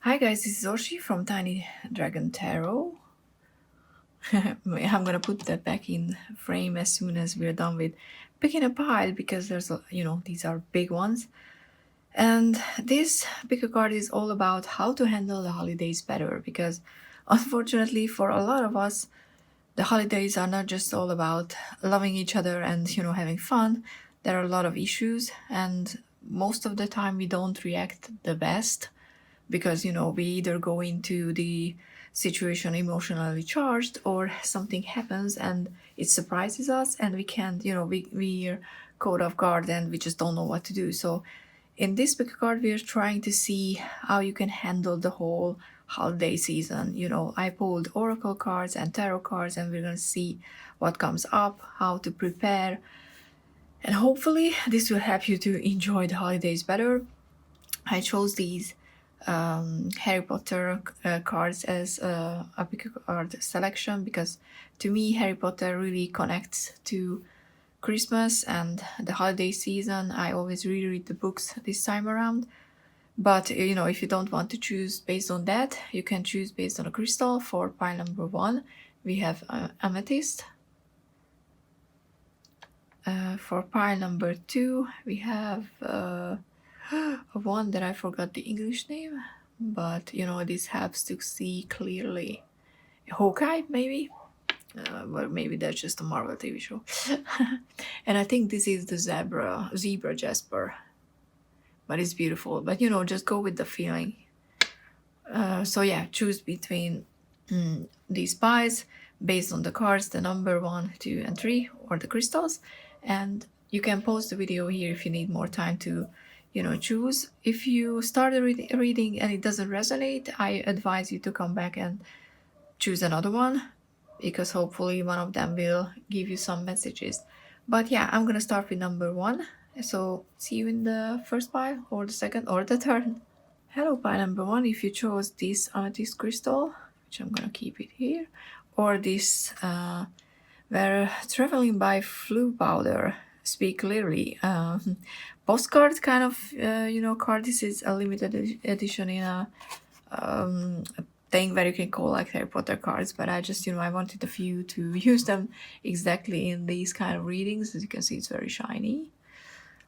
Hi guys, this is Oshi from Tiny Dragon Tarot. I'm gonna put that back in frame as soon as we're done with picking a pile because there's these are big ones. And this pick a card is all about how to handle the holidays better because unfortunately for a lot of us the holidays are not just all about loving each other and having fun. There are a lot of issues, and most of the time we don't react the best because we either go into the situation emotionally charged or something happens and it surprises us and we can't we're caught off guard and we just don't know what to do. So in this pick card we're trying to see how you can handle the whole holiday season. I pulled oracle cards and tarot cards and we're going to see what comes up, how to prepare, and hopefully this will help you to enjoy the holidays better. I chose these Harry Potter cards as a pick card selection because to me Harry Potter really connects to Christmas and the holiday season. I always reread the books this time around. But if you don't want to choose based on that, you can choose based on a crystal. For pile number 1, we have amethyst. For pile number 2, we have one that I forgot the English name, but this helps to see clearly. Hawkeye, maybe? Well, maybe that's just a Marvel TV show. And I think this is the zebra jasper, but it's beautiful. But just go with the feeling. So yeah, choose between these pies based on the cards, the number 1, 2, and 3, or the crystals. And you can pause the video here if you need more time to choose. If you started reading and it doesn't resonate, I advise you to come back and choose another one because hopefully one of them will give you some messages. But yeah, I'm gonna start with number 1. So see you in the first pile or the second or the third. Hello, pile number 1. If you chose this amethyst crystal, which I'm gonna keep it here, or this we're traveling by Floo powder, speak clearly. Postcard kind of card. This is a limited edition in a thing where you can collect Harry Potter cards, but I just I wanted a few to use them exactly in these kind of readings. As you can see, it's very shiny,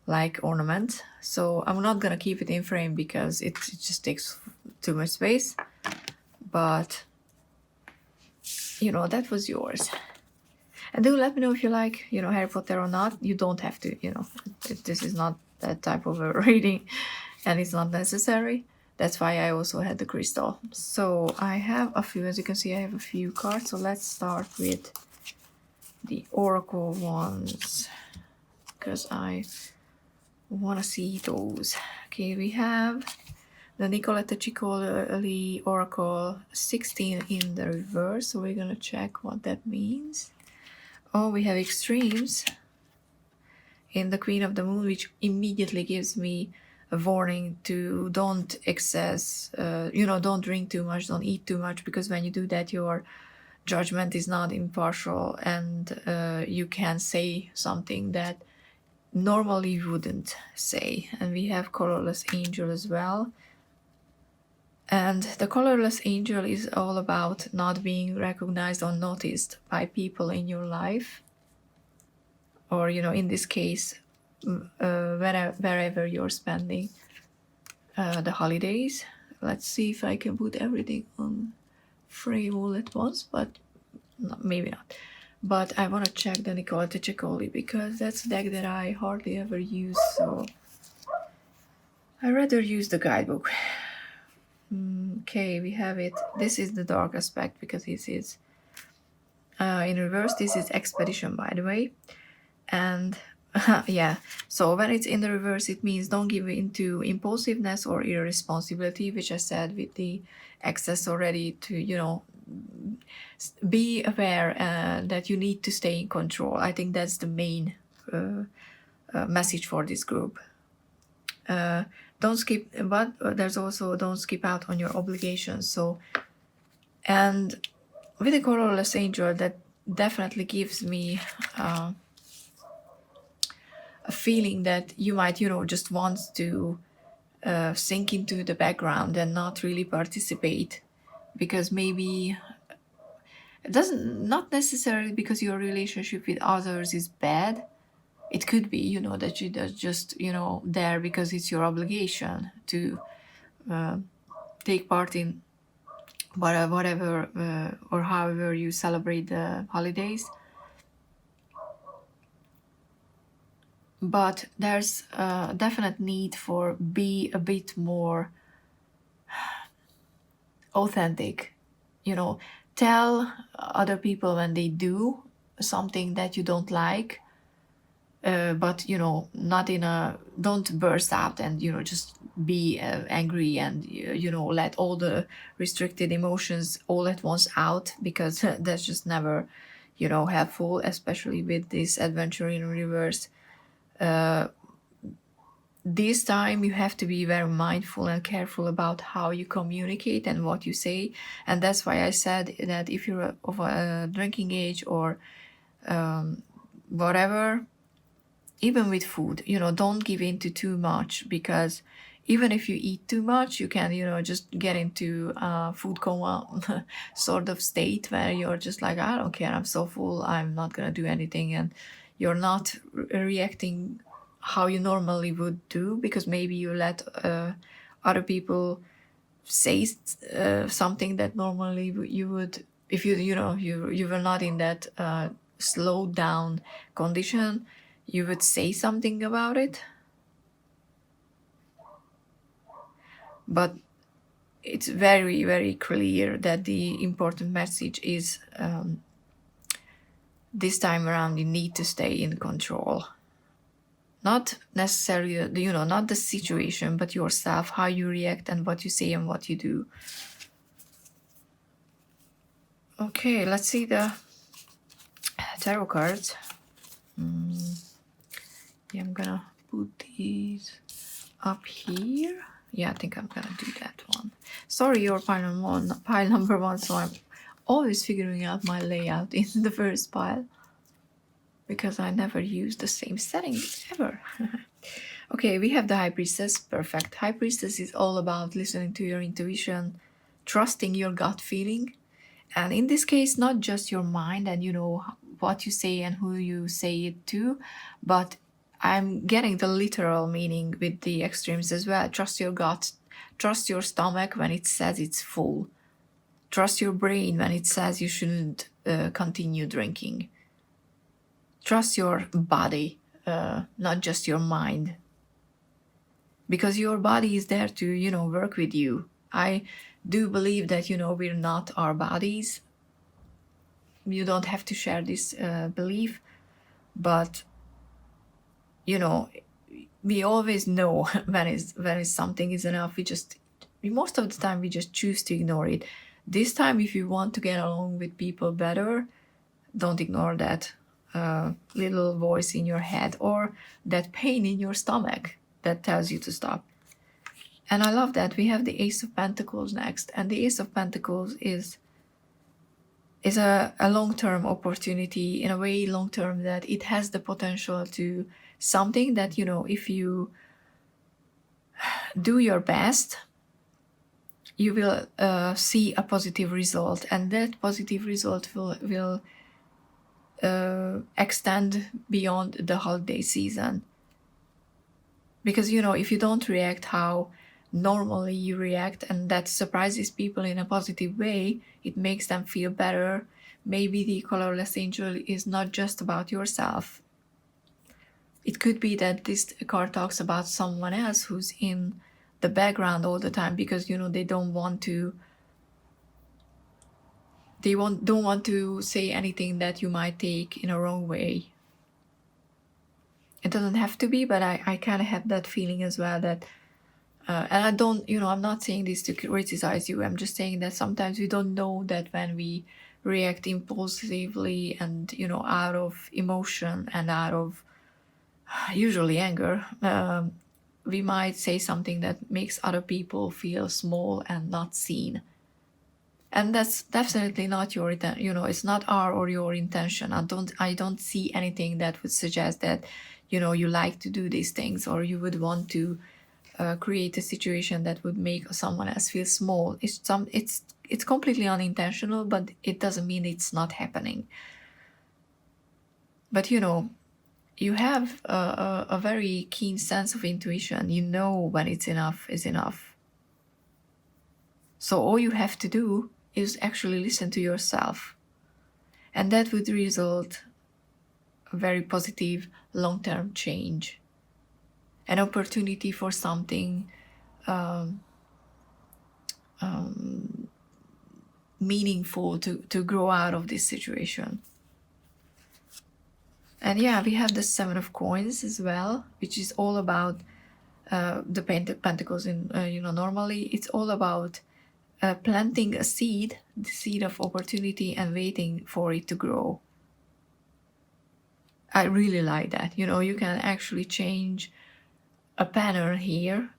like ornament. So I'm not gonna keep it in frame because it just takes too much space. But that was yours. And do let me know if you like Harry Potter or not. You don't have to, this is not that type of a reading and it's not necessary. That's why I also had the crystal. So I have a few, as you can see, I have a few cards. So let's start with the oracle ones because I want to see those. Okay, we have the Nicoletta Ceccoli Oracle 16 in the reverse. So we're going to check what that means. Oh, we have extremes in the Queen of the Moon, which immediately gives me a warning to don't excess, don't drink too much, don't eat too much, because when you do that, your judgment is not impartial and you can say something that normally you wouldn't say. And we have colorless angel as well. And the colorless angel is all about not being recognized or noticed by people in your life. Or, in this case, wherever you're spending the holidays. Let's see if I can put everything on frame all at once, but no, maybe not. But I want to check the Nicoletta Ceccoli because that's a deck that I hardly ever use, so I rather use the guidebook. Okay, we have it. This is the dark aspect because this is in reverse. This is expedition, by the way. And yeah, so when it's in the reverse, it means don't give into impulsiveness or irresponsibility, which I said with the excess already, to be aware that you need to stay in control. I think that's the main message for this group. Don't skip, but there's also don't skip out on your obligations. So, and with the colorless angel, that definitely gives me a feeling that you might just want to sink into the background and not really participate, because maybe it doesn't, not necessarily because your relationship with others is bad. It could be, you know, that you're just, you know, there because it's your obligation to take part in whatever or however you celebrate the holidays. But there's a definite need for be a bit more authentic, you know, tell other people when they do something that you don't like, but you know, not in a, don't burst out and, you know, just be angry and, you know, let all the restricted emotions all at once out, because that's just never, you know, helpful, especially with this adventure in reverse. This time you have to be very mindful and careful about how you communicate and what you say. And that's why I said that if you're of a drinking age or whatever, even with food, you know, don't give in to too much, because even if you eat too much, you can, you know, just get into food coma sort of state where you're just like, I don't care, I'm so full, I'm not gonna do anything. And you're not reacting how you normally would do, because maybe you let other people say something that normally you would, if you know, you were not in that slowed down condition, you would say something about it. But it's very, very clear that the important message is this time around you need to stay in control. Not necessarily, you know, not the situation, but yourself, how you react and what you say and what you do. Okay, let's see the tarot cards. Yeah, I'm gonna put these up here. Yeah, I think I'm gonna do that one. Sorry, you're pile number one, so I'm always figuring out my layout in the first pile, because I never use the same setting ever. Okay, we have the High Priestess. Perfect. High Priestess is all about listening to your intuition, trusting your gut feeling, and in this case, not just your mind and, you know, what you say and who you say it to, but I'm getting the literal meaning with the extremes as well. Trust your gut, trust your stomach when it says it's full, trust your brain when it says you shouldn't continue drinking. Trust your body, not just your mind, because your body is there to, you know, work with you. I do believe that, you know, we're not our bodies. You don't have to share this belief, but, you know, we always know when something is enough. Most of the time we just choose to ignore it. This time, if you want to get along with people better, don't ignore that little voice in your head or that pain in your stomach that tells you to stop. And I love that we have the Ace of Pentacles next, and the Ace of Pentacles is a long-term opportunity, in a way long-term that it has the potential to something that, you know, if you do your best, you will see a positive result, and that positive result will extend beyond the holiday season. Because, you know, if you don't react how normally you react, and that surprises people in a positive way, it makes them feel better. Maybe the colorless angel is not just about yourself. It could be that this card talks about someone else who's in the background all the time, because, you know, they don't want to say anything that you might take in a wrong way. It doesn't have to be, but I kind of have that feeling as well, that and I don't, you know, I'm not saying this to criticize you. I'm just saying that sometimes we don't know that when we react impulsively and, you know, out of emotion and out of usually anger, we might say something that makes other people feel small and not seen. And that's definitely not your, you know, it's not our or your intention. I don't see anything that would suggest that, you know, you like to do these things or you would want to create a situation that would make someone else feel small. It's completely unintentional, but it doesn't mean it's not happening. But you know, you have a very keen sense of intuition. You know when it's enough is enough. So all you have to do is actually listen to yourself. And that would result a very positive long-term change. An opportunity for something meaningful to grow out of this situation. And yeah, we have the Seven of Coins as well, which is all about the Pentacles. In normally it's all about planting a seed, the seed of opportunity, and waiting for it to grow. I really like that. You know, you can actually change a pattern here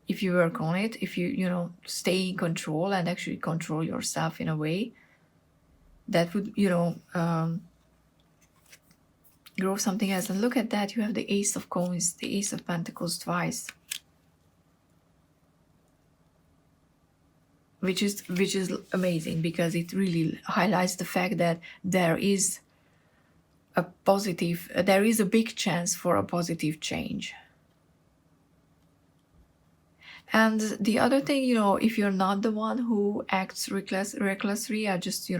if you work on it, if you stay in control and actually control yourself in a way that would grow something else. And look at that, you have the Ace of Coins, the Ace of Pentacles twice, which is amazing, because it really highlights the fact that there is a big chance for a positive change. And the other thing, if you're not the one who acts recklessly, I just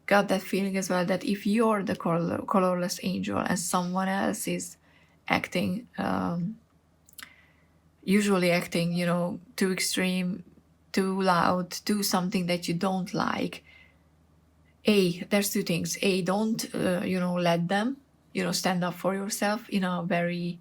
got that feeling as well, that if you're the colorless angel and someone else is acting, usually acting, too extreme, too loud, do something that you don't like, there's two things. Don't, let them, stand up for yourself in a very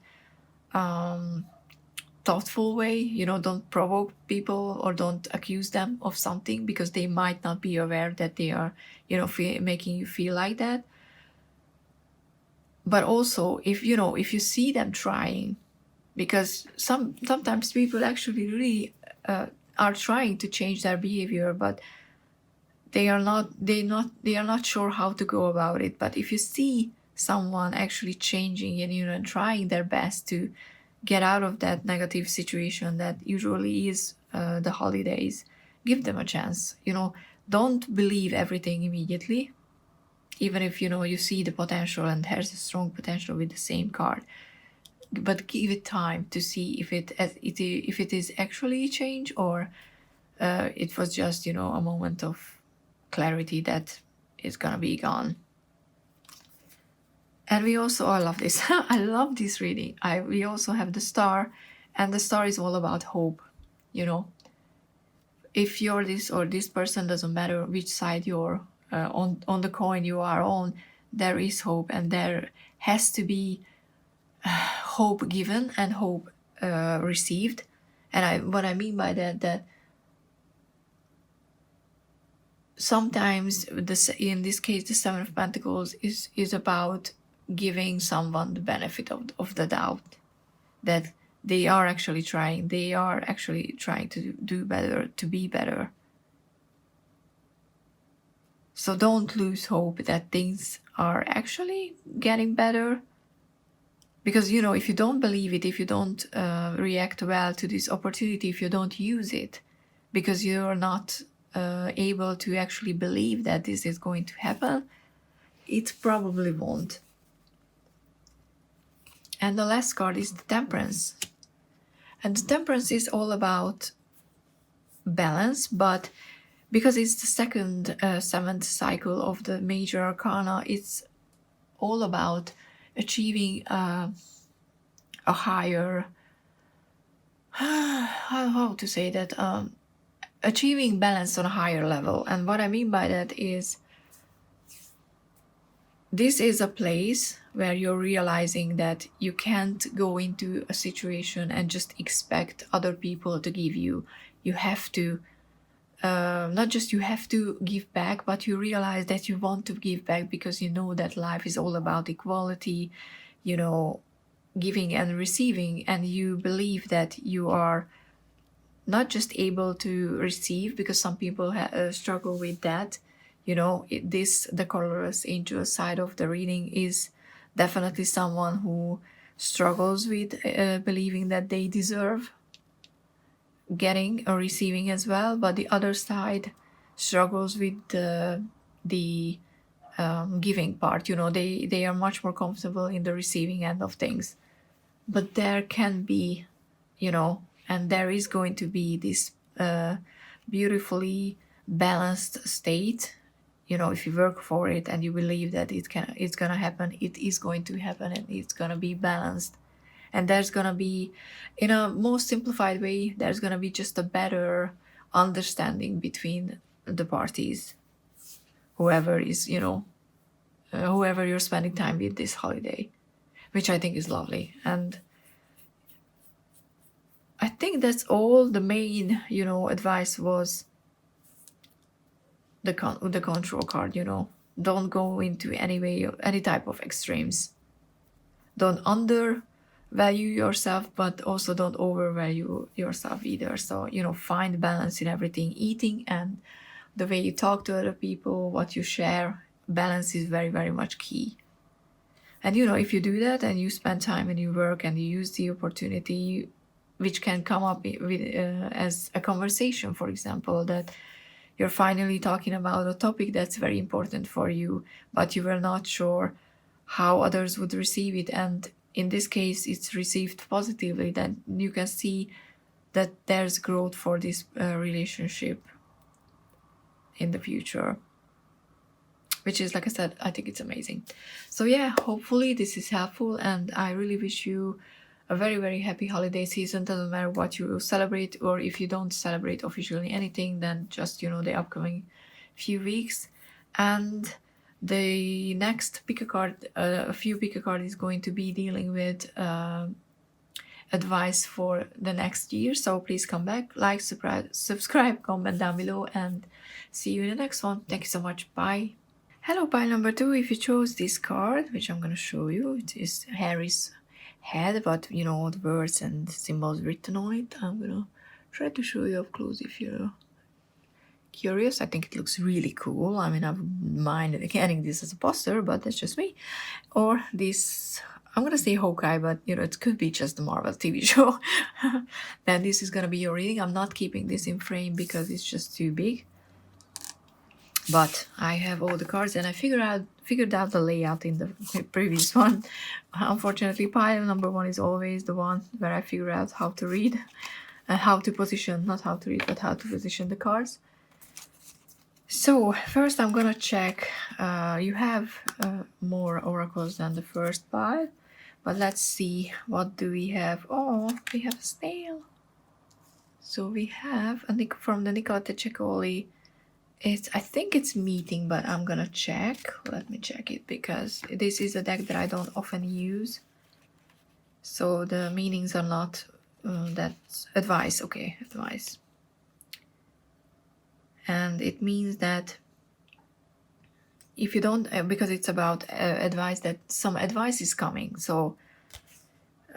thoughtful way. Don't provoke people or don't accuse them of something, because they might not be aware that they are making you feel like that. But also, if you see them trying, because sometimes people actually really are trying to change their behavior, but they are not sure how to go about it. But if you see someone actually changing and trying their best to get out of that negative situation that usually is the holidays, give them a chance. Don't believe everything immediately, even if you see the potential, and there's a strong potential with the same card. But give it time to see if it is actually change, or it was just a moment of clarity that is gonna be gone. And we also, I love this. I love this reading. We also have the Star, and the Star is all about hope. If you're this or this person, doesn't matter which side you're on the coin you are on, there is hope, and there has to be hope given and hope received. And what I mean by that sometimes in this case the Seven of Pentacles is about giving someone the benefit of the doubt, that they are actually trying to do better, to be better. So don't lose hope that things are actually getting better, because if you don't believe it, if you don't react well to this opportunity, if you don't use it because you're not able to actually believe that this is going to happen, it probably won't. And the last card is the Temperance. And the Temperance is all about balance, but because it's the second seventh cycle of the major arcana, it's all about achieving a higher, how to say that, achieving balance on a higher level. And what I mean by that is, this is a place where you're realizing that you can't go into a situation and just expect other people to give you. You have to, not just you have to give back, but you realize that you want to give back because you know that life is all about equality, giving and receiving. And you believe that you are not just able to receive, because some people struggle with that. The colorless angel side of the reading is definitely someone who struggles with believing that they deserve getting or receiving as well, but the other side struggles with the giving part. You know, they are much more comfortable in the receiving end of things. But there can be, you know, and there is going to be this beautifully balanced state. You know, if you work for it and you believe that it's gonna happen, it is going to happen, and it's gonna be balanced. And there's gonna be, in a most simplified way, there's gonna be just a better understanding between the parties, whoever is, you know, whoever you're spending time with this holiday, which I think is lovely. And I think that's all. The main, you know, advice was the control card. You know, don't go into any type of extremes. Don't undervalue yourself, but also don't overvalue yourself either. So, you know, find balance in everything. Eating and the way you talk to other people, what you share, balance is very, very much key. And, you know, if you do that and you spend time and you work and you use the opportunity, which can come up with as a conversation, for example, that you're finally talking about a topic that's very important for you, but you were not sure how others would receive it. And in this case, it's received positively. Then you can see that there's growth for this relationship in the future, which is, like I said, I think it's amazing. So yeah, hopefully this is helpful, and I really wish you a very, very happy holiday season. Doesn't matter what you celebrate, or if you don't celebrate officially anything, then just, you know, the upcoming few weeks. And the next pick a card, a few pick a card is going to be dealing with advice for the next year. So please come back, like, subscribe, comment down below, and see you in the next one. Thank you so much. Bye. Hello, pile number 2. If you chose this card, which I'm gonna show you, it is Harry's head, but you know, the words and symbols written on it. I'm gonna try to show you up close if you're curious. I think it looks really cool. I mean, I wouldn't mind getting this as a poster, but that's just me. Or this, I'm gonna say Hawkeye, but you know, it could be just the Marvel TV show. Then this is gonna be your reading. I'm not keeping this in frame because it's just too big. But I have all the cards, and I figured out the layout in the previous one. Unfortunately, pile number 1 is always the one where I figure out how to read and how to position, not how to read, but how to position the cards. So first I'm gonna check. You have more oracles than the first pile, but let's see, what do we have? Oh, we have a snail. So we have from the Nicoletta Ceccoli. I think it's meeting, but I'm gonna check. Let me check it, because this is a deck that I don't often use. So the meanings are not that's advice. Okay, advice. And it means that if you don't, because it's about advice, that some advice is coming. So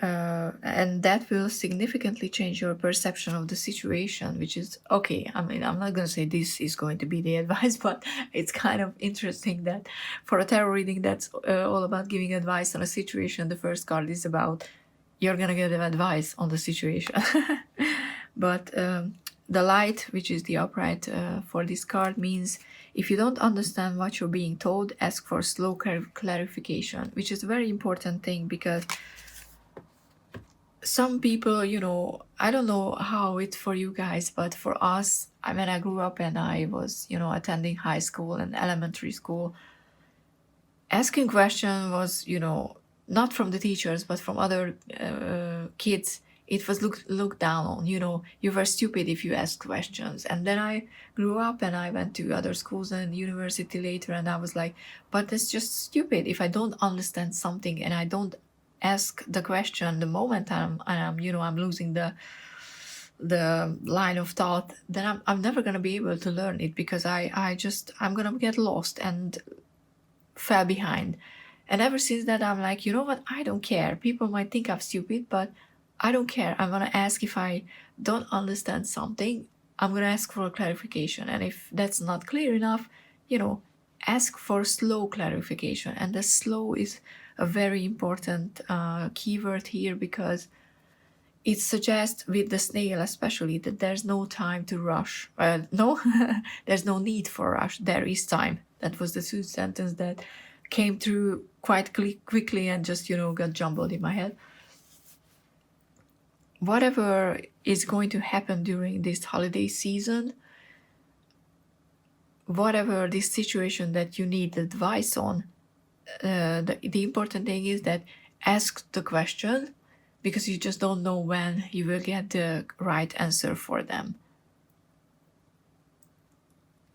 and that will significantly change your perception of the situation, which is okay. I mean, I'm not going to say this is going to be the advice, but it's kind of interesting that for a tarot reading that's all about giving advice on a situation, the first card is about you're going to get advice on the situation. But the light, which is the upright for this card, means if you don't understand what you're being told, ask for slow clarification, which is a very important thing, because some people, you know, I don't know how it's for you guys, but for us, when I grew up and I was, you know, attending high school and elementary school, asking question was, you know, not from the teachers, but from other kids. It was looked down on, you know, you were stupid if you asked questions. And then I grew up and I went to other schools and university later, and I was like, but that's just stupid. If I don't understand something and I don't ask the question the moment I'm losing the line of thought, then I'm never gonna be able to learn it, because I'm gonna get lost and fell behind. And ever since that, I'm like, you know what, I don't care. People might think I'm stupid, but I don't care. I'm gonna ask. If I don't understand something, I'm gonna ask for a clarification. And if that's not clear enough, you know, ask for slow clarification. And the slow is a very important keyword here, because it suggests, with the snail especially, that there's no time to rush. No, there's no need for rush. There is time. That was the sentence that came through quite quickly and just, got jumbled in my head. Whatever is going to happen during this holiday season, whatever this situation that you need advice on, the important thing is that ask the question, because you just don't know when you will get the right answer for them.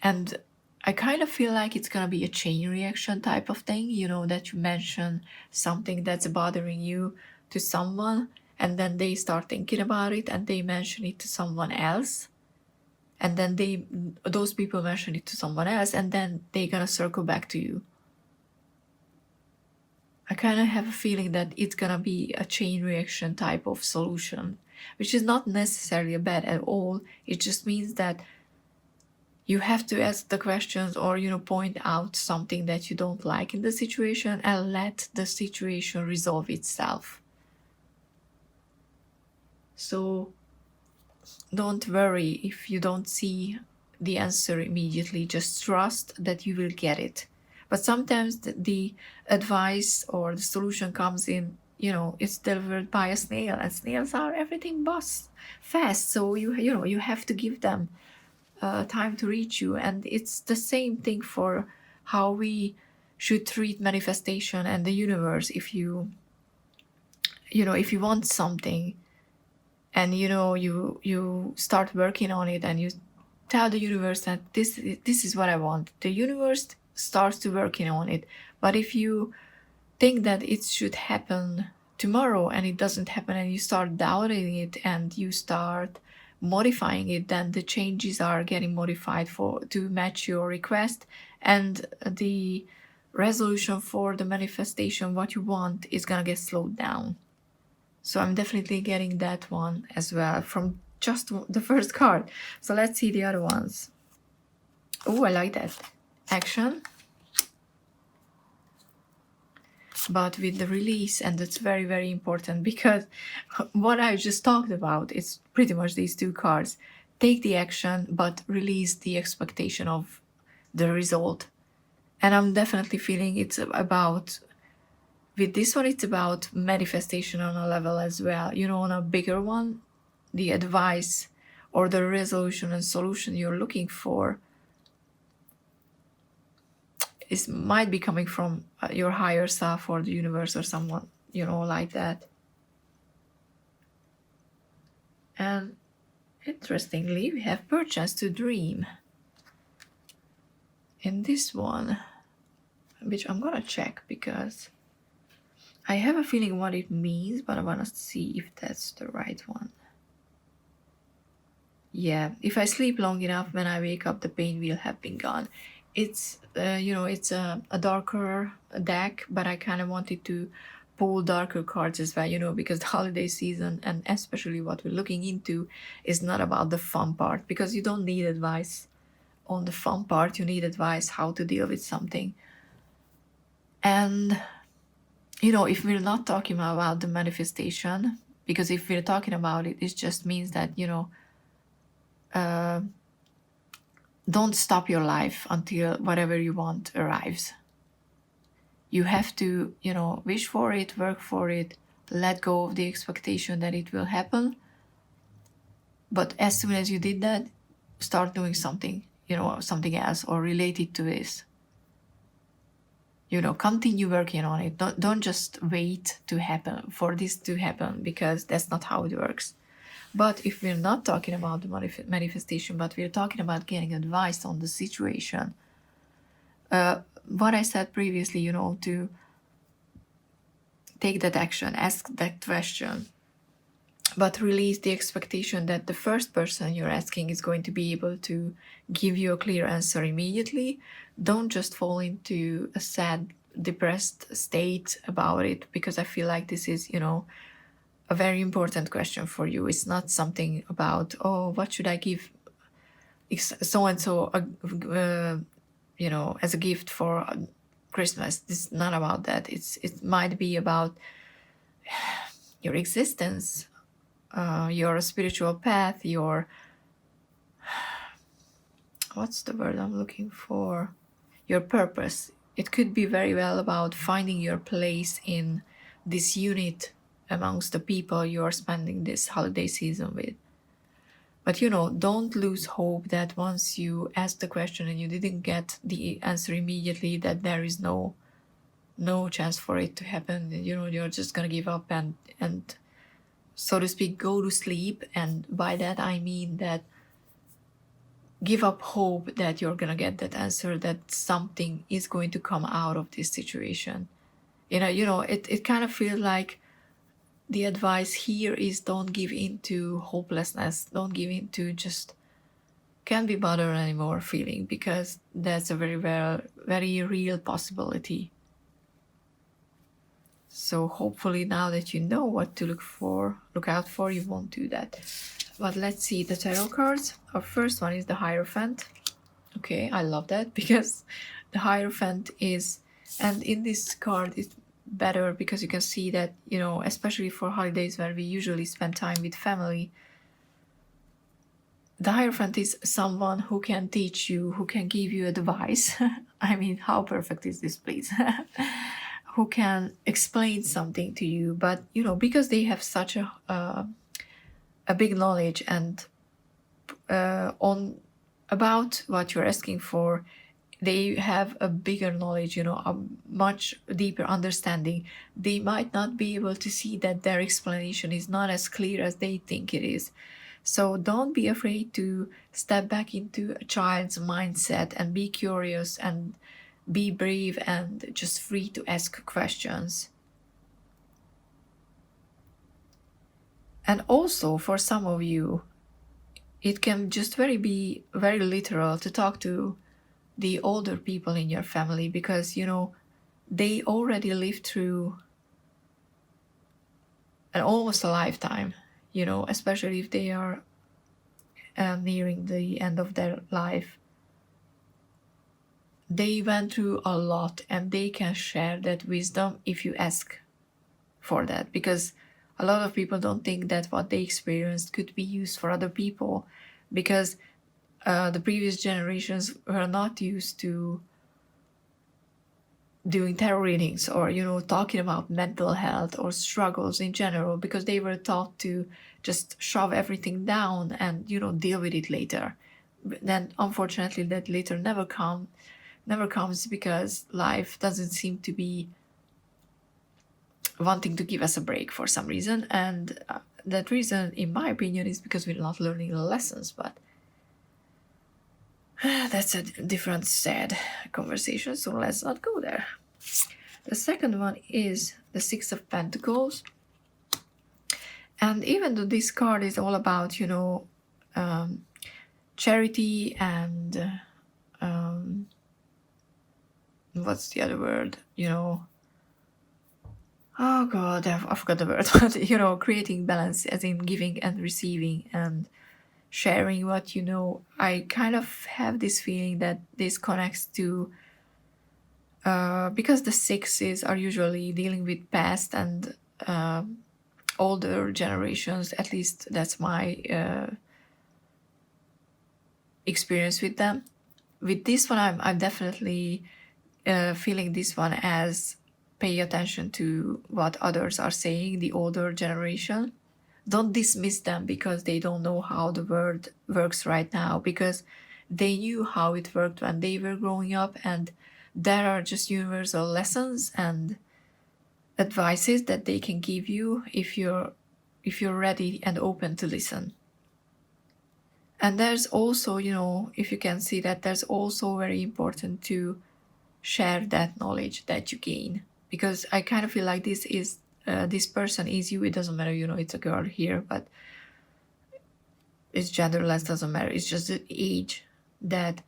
And I kind of feel like it's gonna be a chain reaction type of thing, that you mention something that's bothering you to someone, and then they start thinking about it and they mention it to someone else, and then those people mention it to someone else, and then they're gonna circle back to you. I kind of have a feeling that it's gonna be a chain reaction type of solution, which is not necessarily bad at all. It just means that you have to ask the questions, or point out something that you don't like in the situation, and let the situation resolve itself. So don't worry if you don't see the answer immediately. Just trust that you will get it. But sometimes the advice or the solution comes in, it's delivered by a snail, and snails are everything fast. So you have to give them time to reach you. And it's the same thing for how we should treat manifestation and the universe. If you want something, and you start working on it, and you tell the universe that this is what I want, the universe starts to working on it. But if you think that it should happen tomorrow and it doesn't happen, and you start doubting it and you start modifying it, then the changes are getting modified to match your request, and the resolution for the manifestation, what you want, is gonna get slowed down. So I'm definitely getting that one as well from just the first card. So let's see the other ones. Oh, I like that. Action. But with the release, and that's very, very important, because what I just talked about is pretty much these two cards. Take the action, but release the expectation of the result. And I'm definitely feeling it's about, with this one, it's about manifestation on a level as well. On a bigger one, the advice or the resolution and solution you're looking for might be coming from your higher self or the universe or someone, like that. And interestingly, we have purchase to dream in this one, which I'm gonna check, because I have a feeling what it means, but I want to see if that's the right one. Yeah, if I sleep long enough, when I wake up, the pain will have been gone. It's it's a darker deck, but I kind of wanted to pull darker cards as well, because the holiday season, and especially what we're looking into, is not about the fun part, because you don't need advice on the fun part. You need advice how to deal with something. And if we're not talking about the manifestation, because if we're talking about it, it just means that don't stop your life until whatever you want arrives. You have to, wish for it, work for it, let go of the expectation that it will happen. But as soon as you did that, start doing something, something else or related to this. Continue working on it. Don't just wait for this to happen, because that's not how it works. But if we're not talking about the manifestation, but we're talking about getting advice on the situation, what I said previously, to take that action, ask that question, but release the expectation that the first person you're asking is going to be able to give you a clear answer immediately. Don't just fall into a sad, depressed state about it, because I feel like this is, a very important question for you. It's not something about, what should I give so-and-so, as a gift for Christmas. It's not about that. It might be about your existence, your spiritual path, your, what's the word I'm looking for? Your purpose. It could be very well about finding your place in this unit amongst the people you are spending this holiday season with. But don't lose hope that once you ask the question and you didn't get the answer immediately, that there is no chance for it to happen. You're just gonna give up and so to speak go to sleep. And by that I mean that give up hope that you're gonna get that answer, that something is going to come out of this situation. It kind of feels like the advice here is don't give in to hopelessness, don't give in to just can't be bothered anymore feeling, because that's a very real possibility. So hopefully now that you know what to look out for, you won't do that. But let's see the tarot cards. Our first one is the Hierophant. Okay, I love that because the Hierophant is, and in this card it's better because you can see that, especially for holidays where we usually spend time with family, the Hierophant is someone who can teach you, who can give you advice. I mean, how perfect is this, please? Who can explain something to you, but because they have such a big knowledge and on about what you're asking for, they have a bigger knowledge, a much deeper understanding. They might not be able to see that their explanation is not as clear as they think it is. So don't be afraid to step back into a child's mindset and be curious and be brave and just free to ask questions. And also for some of you, it can just be very literal to talk to the older people in your family, because they already lived through almost a lifetime, especially if they are nearing the end of their life. They went through a lot and they can share that wisdom if you ask for that, because a lot of people don't think that what they experienced could be used for other people, because the previous generations were not used to doing tarot readings or talking about mental health or struggles in general, because they were taught to just shove everything down and deal with it later. Then unfortunately that later never comes, because life doesn't seem to be wanting to give us a break for some reason, and that reason in my opinion is because we're not learning the lessons. But that's a different sad conversation, so let's not go there. The second one is the Six of Pentacles. And even though this card is all about charity and what's the other word, oh god, I forgot the word, but creating balance as in giving and receiving and sharing what I kind of have this feeling that this connects to because the sixes are usually dealing with past and older generations. At least that's my experience with them. With this one, I'm definitely feeling this one as pay attention to what others are saying, the older generation. Don't dismiss them because they don't know how the world works right now, because they knew how it worked when they were growing up, and there are just universal lessons and advices that they can give you if you're ready and open to listen. And there's also, if you can see that, there's also very important to share that knowledge that you gain, because I kind of feel like this person is you. It doesn't matter, it's a girl here, but it's genderless, doesn't matter. It's just the age that,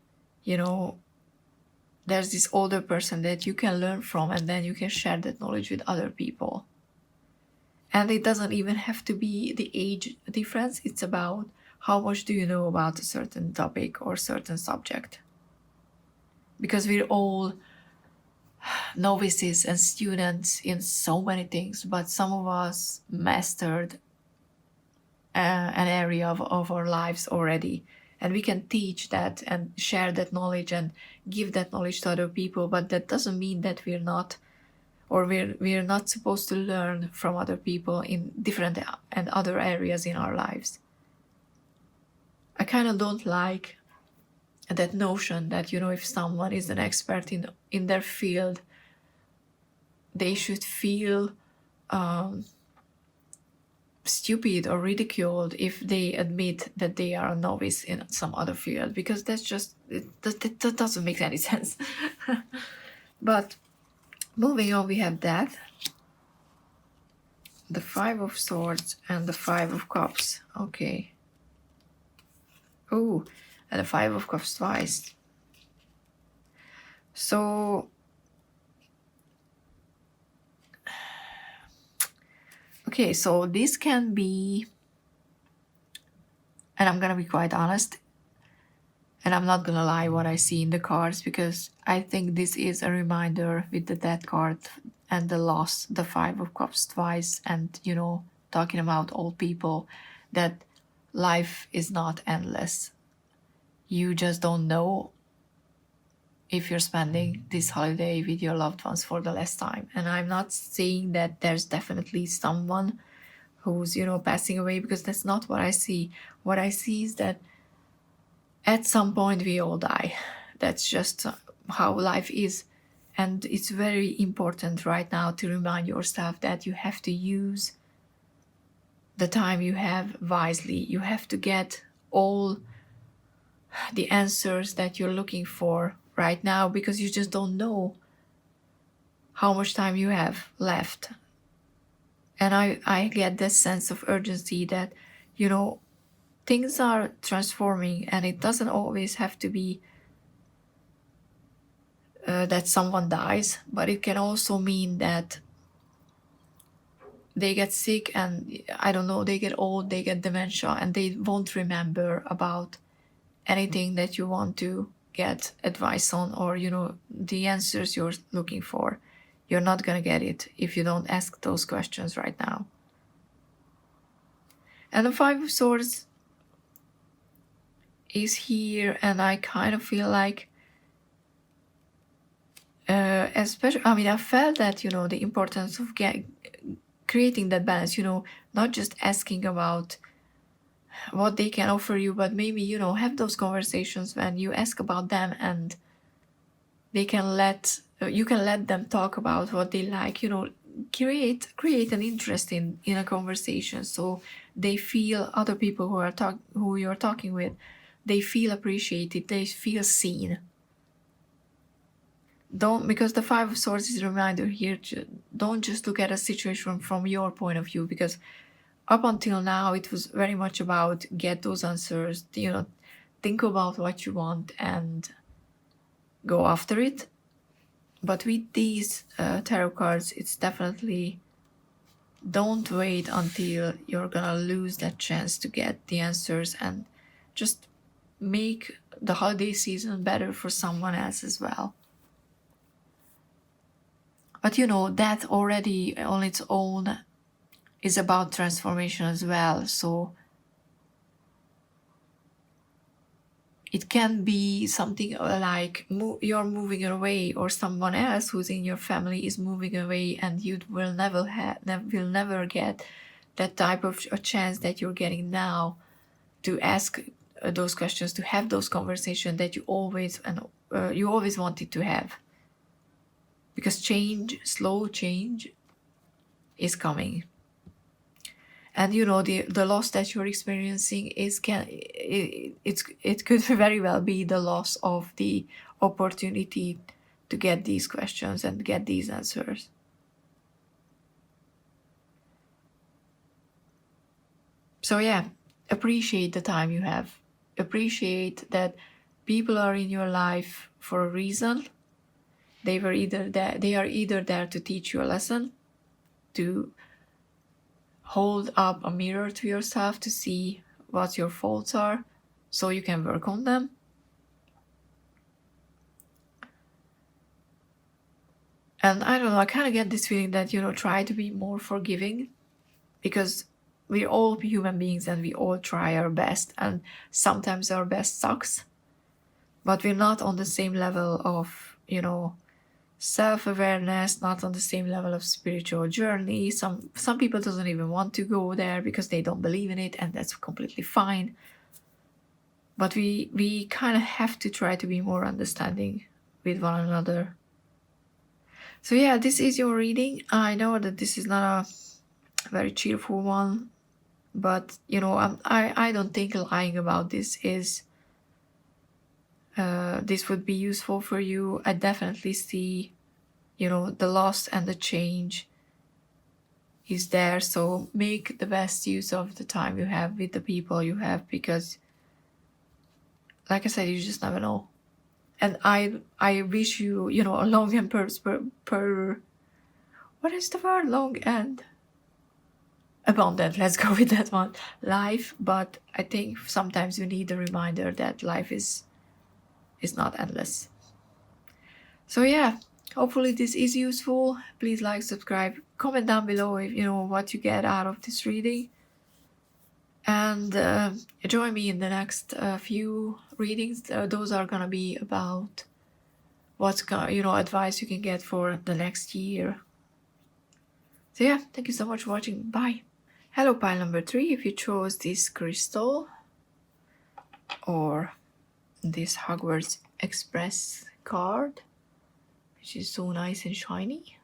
there's this older person that you can learn from, and then you can share that knowledge with other people. And it doesn't even have to be the age difference. It's about how much do you know about a certain topic or certain subject. Because we're all novices and students in so many things, but some of us mastered an area of our lives already, and we can teach that and share that knowledge and give that knowledge to other people. But that doesn't mean that we're not, or we're not supposed to learn from other people in different and other areas in our lives. I kind of don't like that notion that, you know, if someone is an expert in their field, they should feel stupid or ridiculed if they admit that they are a novice in some other field, because that's just, that doesn't make any sense. But moving on, we have that, the Five of Swords and the Five of Cups. Okay. Oh, and the Five of Cups twice. So okay, so this can be, and I'm gonna be quite honest, and I'm not gonna lie what I see in the cards, because I think this is a reminder with the Death card and the loss, the Five of Cups twice, and, you know, talking about old people, that life is not endless. You just don't know if you're spending this holiday with your loved ones for the last time. And I'm not saying that there's definitely someone who's, you know, passing away, because that's not what I see. What I see is that at some point we all die. That's just how life is. And it's very important right now to remind yourself that you have to use the time you have wisely. You have to get all the answers that you're looking for right now, because you just don't know how much time you have left. And I get this sense of urgency that, you know, things are transforming, and it doesn't always have to be that someone dies, but it can also mean that they get sick, and I don't know, they get old, they get dementia, and they won't remember about anything that you want to get advice on, or, you know, the answers you're looking for. You're not gonna get it if you don't ask those questions right now. And the Five of Swords is here, and I kind of feel like, especially, I mean, I felt that, you know, the importance of creating that balance, you know, not just asking about what they can offer you, but maybe, you know, have those conversations when you ask about them, and they can you can let them talk about what they like, you know, create an interest in a conversation, so they feel, other people who you're talking with, they feel appreciated, they feel seen. Because the Five of Swords is a reminder here, don't just look at a situation from your point of view, because up until now it was very much about get those answers, you know, think about what you want and go after it. But with these tarot cards, it's definitely, don't wait until you're gonna lose that chance to get the answers, and just make the holiday season better for someone else as well. But, you know, that already on its own is about transformation as well. So it can be something like you're moving away, or someone else who's in your family is moving away, and you will never get that type of a chance that you're getting now to ask those questions, to have those conversations that you always wanted to have. Because slow change is coming. And, you know, the loss that you're experiencing it could very well be the loss of the opportunity to get these questions and get these answers. So yeah, appreciate the time you have. Appreciate that people are in your life for a reason. They are either there to teach you a lesson, to hold up a mirror to yourself to see what your faults are, so you can work on them. And I don't know, I kind of get this feeling that, try to be more forgiving, because we're all human beings and we all try our best, and sometimes our best sucks, but we're not on the same level of, self-awareness, not on the same level of spiritual journey. Some people doesn't even want to go there because they don't believe in it, and that's completely fine. But we kind of have to try to be more understanding with one another. So yeah, this is your reading. I know that this is not a very cheerful one, but I don't think lying about this is this would be useful for you. I definitely see, the loss and the change is there. So make the best use of the time you have with the people you have, because, like I said, you just never know. And I wish you, a long and what is the word? Long and abundant. Let's go with that one. Life. But I think sometimes you need a reminder that life is not endless. So yeah, hopefully this is useful. Please like, subscribe, comment down below if what you get out of this reading, and join me in the next few readings. Those are gonna be about what's advice you can get for the next year. So yeah, thank you so much for watching. Bye. Hello, pile number 3. If you chose this crystal or this Hogwarts Express card, which is so nice and shiny,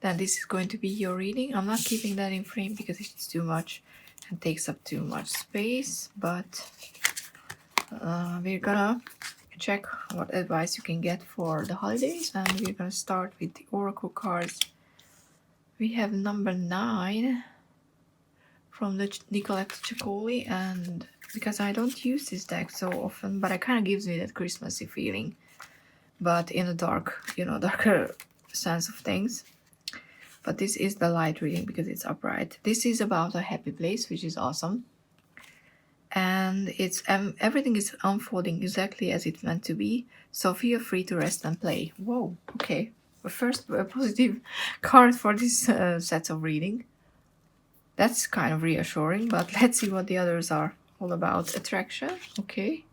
then this is going to be your reading. I'm not keeping that in frame because it's too much and takes up too much space, but we're gonna check what advice you can get for the holidays, and we're gonna start with the oracle cards. We have number 9 from the Nicoletta Ceccoli, and because I don't use this deck so often, but it kind of gives me that Christmassy feeling, but in a darker sense of things. But this is the light reading because it's upright. This is about a happy place, which is awesome, and it's everything is unfolding exactly as it's meant to be, so feel free to rest and play. Whoa, okay, first a positive card for this set of reading. That's kind of reassuring, but let's see what the others are all about. Attraction, okay.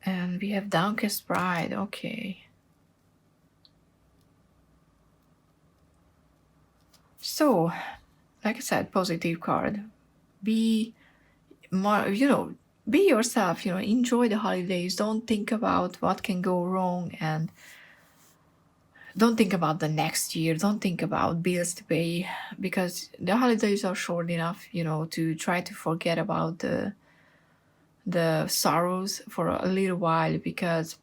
And we have Downcast Pride, okay. So, like I said, positive card. Be more, be yourself, enjoy the holidays. Don't think about what can go wrong, and don't think about the next year. Don't think about bills to pay, because the holidays are short enough, to try to forget about the sorrows for a little while, because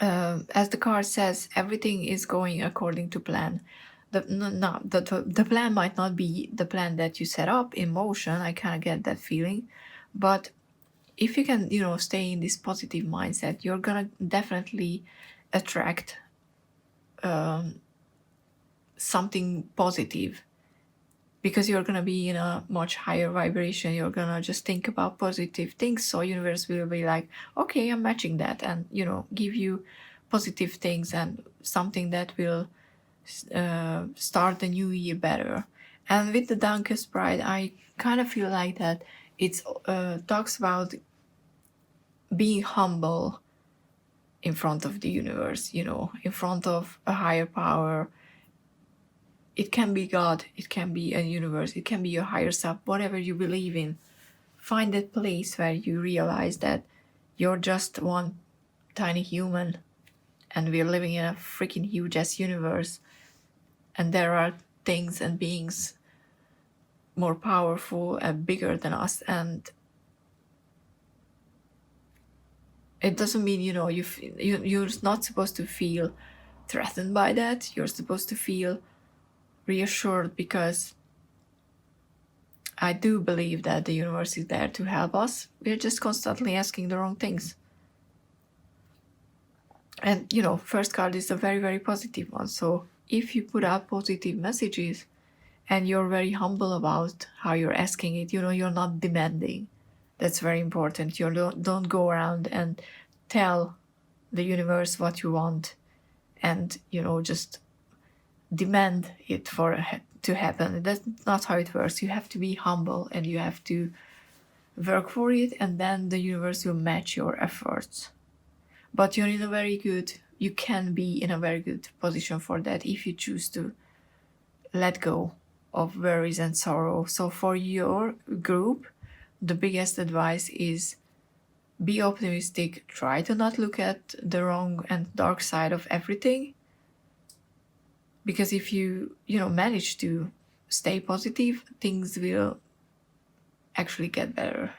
as the card says, everything is going according to plan. The plan might not be the plan that you set up in motion. I kind of get that feeling, but if you can stay in this positive mindset, you're gonna definitely attract something positive, because you're gonna be in a much higher vibration. You're gonna just think about positive things, so universe will be like, okay, I'm matching that, and give you positive things and something that will start the new year better. And with the Downcast Pride, I kind of feel like that it's talks about being humble in front of the universe, in front of a higher power. It can be God, it can be a universe, it can be your higher self, whatever you believe in. Find that place where you realize that you're just one tiny human, and we're living in a freaking huge ass universe, and there are things and beings more powerful and bigger than us. And it doesn't mean you're not supposed to feel threatened by that. You're supposed to feel reassured, because I do believe that the universe is there to help us. We're just constantly asking the wrong things. And first card is a very, very positive one. So if you put out positive messages and you're very humble about how you're asking it, you're not demanding. That's very important. You don't go around and tell the universe what you want, and just demand it to happen. That's not how it works. You have to be humble and you have to work for it, and then the universe will match your efforts. But you can be in a very good position for that if you choose to let go of worries and sorrow. So for your group, the biggest advice is be optimistic, try to not look at the wrong and dark side of everything, because if you manage to stay positive, things will actually get better.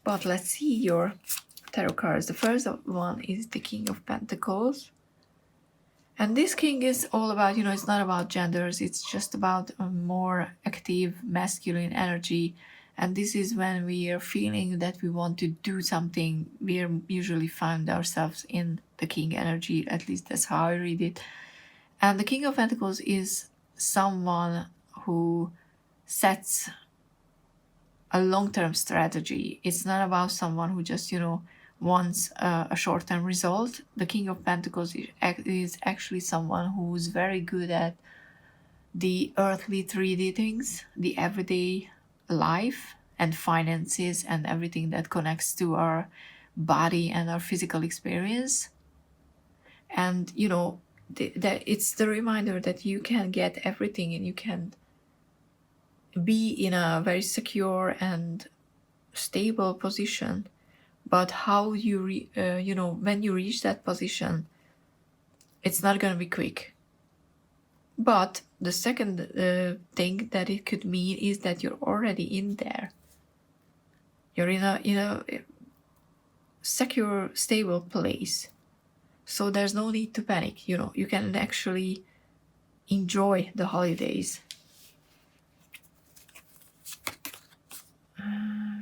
But let's see your tarot cards. The first one is the King of Pentacles. And this king is all about, it's not about genders, it's just about a more active masculine energy. And this is when we are feeling that we want to do something, we usually find ourselves in the king energy, at least that's how I read it. And the King of Pentacles is someone who sets a long-term strategy. It's not about someone who just, wants a short-term result. The King of Pentacles is actually someone who's very good at the earthly 3D things, the everyday life and finances and everything that connects to our body and our physical experience. And, it's the reminder that you can get everything and you can be in a very secure and stable position. But how when you reach that position, it's not going to be quick. But the second thing that it could mean is that you're already in there. You're in a secure, stable place. So there's no need to panic. You can actually enjoy the holidays.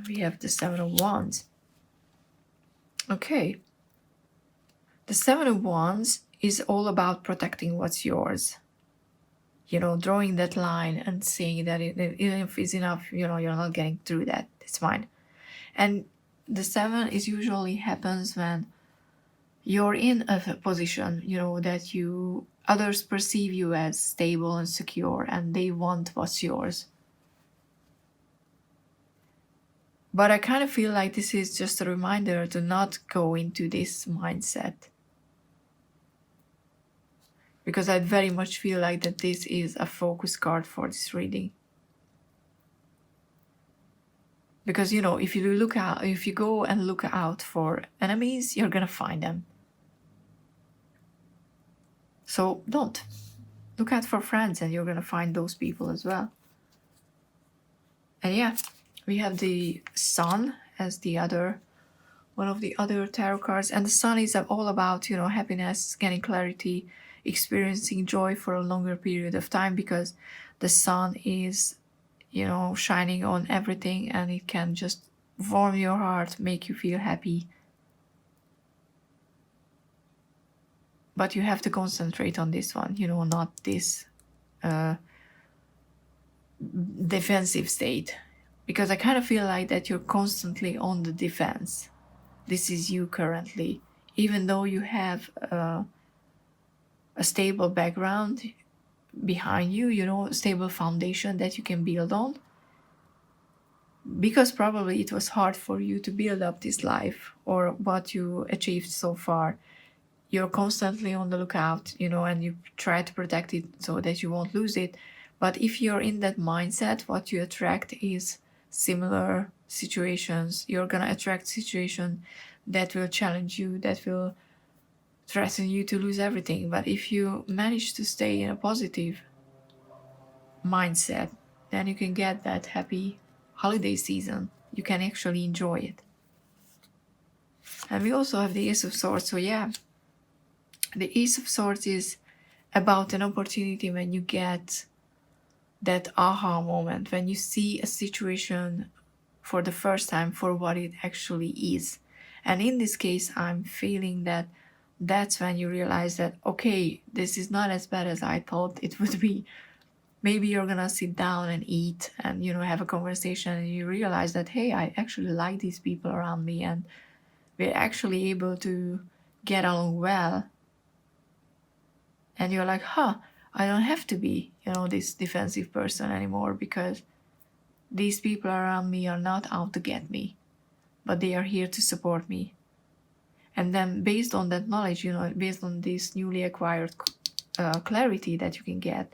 We have the Seven of Wands. Okay. The Seven of Wands is all about protecting what's yours. Drawing that line and saying that even if it's enough, you're not getting through that. It's fine. And the seven is usually happens when you're in a position, that others perceive you as stable and secure and they want what's yours. But I kind of feel like this is just a reminder to not go into this mindset. Because I very much feel like that this is a focus card for this reading. Because, if you go and look out for enemies, you're gonna find them. So don't. Look out for friends and you're gonna find those people as well. And yeah, we have the Sun as one of the other tarot cards. And the Sun is all about, happiness, getting clarity, experiencing joy for a longer period of time, because the Sun is, shining on everything and it can just warm your heart, make you feel happy. But you have to concentrate on this one, not this defensive state. Because I kind of feel like that you're constantly on the defense. This is you currently. Even though you have a stable background behind you, stable foundation that you can build on. Because probably it was hard for you to build up this life or what you achieved so far. You're constantly on the lookout, and you try to protect it so that you won't lose it. But if you're in that mindset, what you attract is similar situations. You're gonna attract situations that will challenge you, that will threaten you to lose everything. But if you manage to stay in a positive mindset, then you can get that happy holiday season. You can actually enjoy it. And we also have the Ace of Swords. So yeah, the Ace of Swords is about an opportunity when you get that aha moment, when you see a situation for the first time for what it actually is. And in this case, I'm feeling that that's when you realize that, okay, this is not as bad as I thought it would be. Maybe you're gonna sit down and eat and, have a conversation and you realize that, hey, I actually like these people around me and we're actually able to get along well, and you're like, I don't have to be, this defensive person anymore, because these people around me are not out to get me, but they are here to support me. And then based on that knowledge, based on this newly acquired clarity that you can get,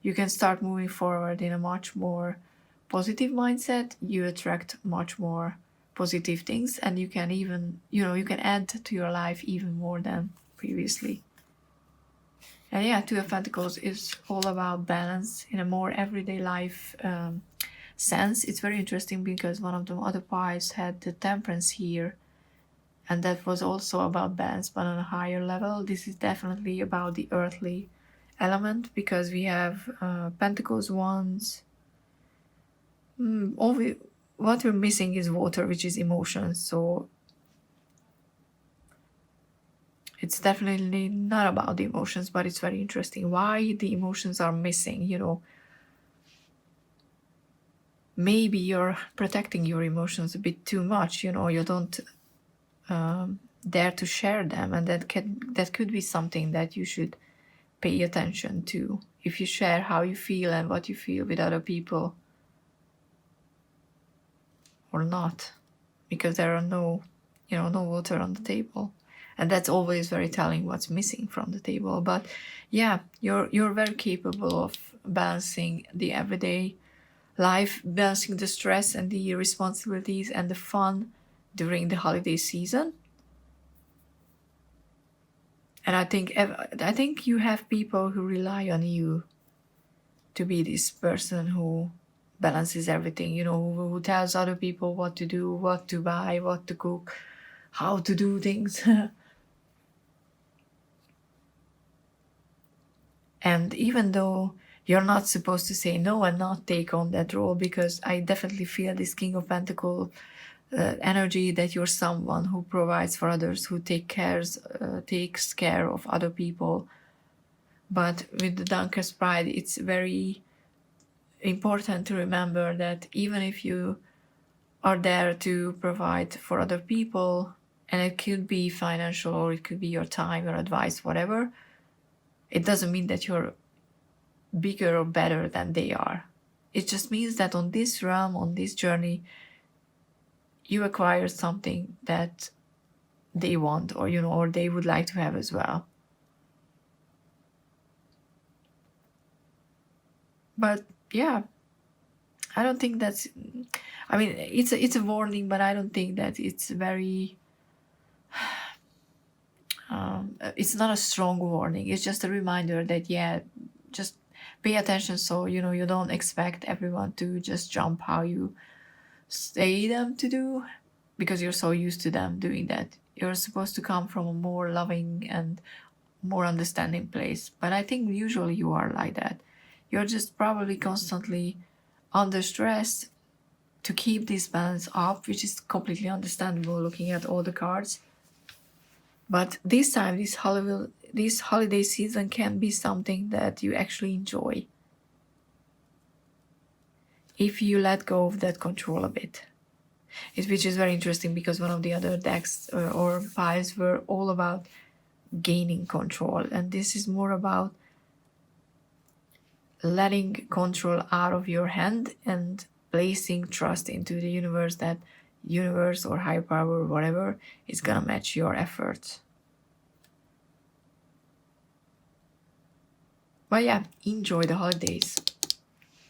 you can start moving forward in a much more positive mindset. You attract much more positive things, and you can even, you can add to your life even more than previously. And yeah, Two of Pentacles is all about balance in a more everyday life sense. It's very interesting because one of the other piles had the Temperance here, and that was also about balance, but on a higher level. This is definitely about the earthly element, because we have Pentacles, Wands. What we're missing is water, which is emotions. So it's definitely not about the emotions, but it's very interesting why the emotions are missing. Maybe you're protecting your emotions a bit too much. You don't dare to share them, and that could be something that you should pay attention to. If you share how you feel and what you feel with other people or not, because there are no water on the table, and that's always very telling what's missing from the table. But yeah, you're very capable of balancing the everyday life, balancing the stress and the responsibilities and the fun during the holiday season. And I think you have people who rely on you to be this person who balances everything, who tells other people what to do, what to buy, what to cook, how to do things. And even though you're not supposed to say no and not take on that role, because I definitely feel this King of Pentacles energy, that you're someone who provides for others, who takes care of other people. But with the Dunker's Pride, it's very important to remember that even if you are there to provide for other people, and it could be financial or it could be your time, your advice, whatever, it doesn't mean that you're bigger or better than they are. It just means that on this realm, on this journey, you acquire something that they want, or they would like to have as well. But yeah, I don't think that's, it's a warning, but I don't think that it's very, it's not a strong warning. It's just a reminder that, yeah, just pay attention, so, you don't expect everyone to just jump how you say them to do, because you're so used to them doing that. You're supposed to come from a more loving and more understanding place. But I think usually you are like that. You're just probably constantly under stress to keep this balance up, which is completely understandable looking at all the cards. But this time, this holiday season can be something that you actually enjoy if you let go of that control a bit. Which is very interesting, because one of the other decks or piles were all about gaining control, and this is more about letting control out of your hand and placing trust into the universe, that universe or higher power or whatever is gonna match your efforts. But yeah, enjoy the holidays.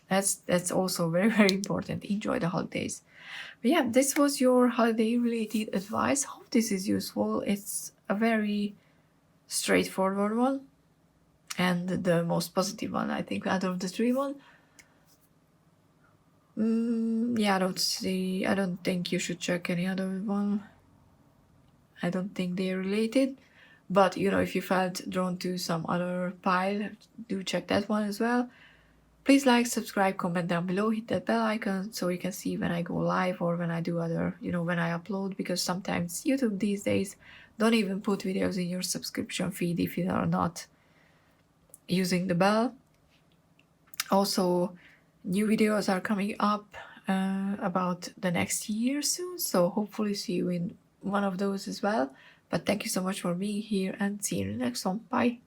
That's also very, very important. Enjoy the holidays. But yeah, this was your holiday related advice. Hope this is useful. It's a very straightforward one, and the most positive one, I think, out of the three one. Yeah, I don't think you should check any other one. I don't think they're related. But if you felt drawn to some other pile, do check that one as well. Please like, subscribe, comment down below, hit that bell icon so you can see when I go live or when I do other, when I upload, because sometimes YouTube these days don't even put videos in your subscription feed if you are not using the bell. Also, new videos are coming up about the next year soon, so hopefully see you in one of those as well. But thank you so much for being here and see you in the next one. Bye.